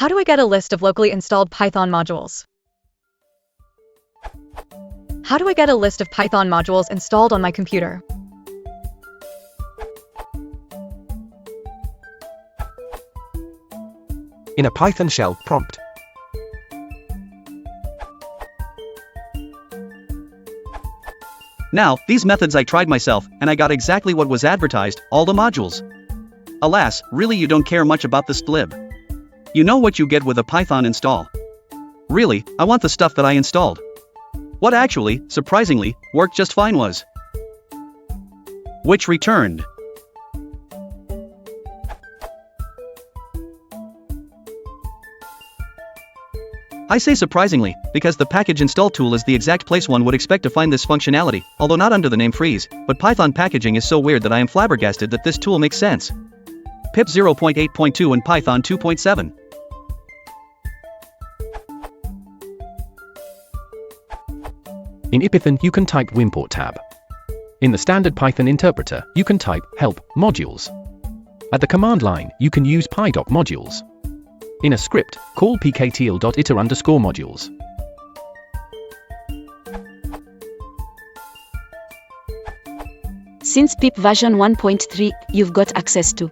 How do I get a list of locally installed Python modules? How do I get a list of Python modules installed on my computer? In a Python shell prompt. Now, these methods I tried myself, and I got exactly what was advertised, all the modules. Alas, really you don't care much about this lib. You know what you get with a Python install. Really, I want the stuff that I installed. What actually, surprisingly, worked just fine was which returned. I say surprisingly, because the package install tool is the exact place one would expect to find this functionality, although not under the name freeze, but Python packaging is so weird that I am flabbergasted that this tool makes sense. pip 0.8.2 and Python 2.7. In Python you can type wimport tab. In the standard Python interpreter, you can type help modules. At the command line, you can use pydoc modules. In a script, call pktil.iter_modules. Since pip version 1.3, you've got access to,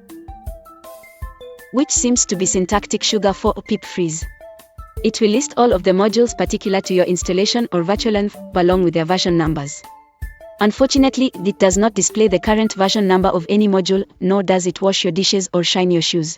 which seems to be syntactic sugar for pip freeze. It will list all of the modules particular to your installation or virtual env, along with their version numbers. Unfortunately, it does not display the current version number of any module, nor does it wash your dishes or shine your shoes.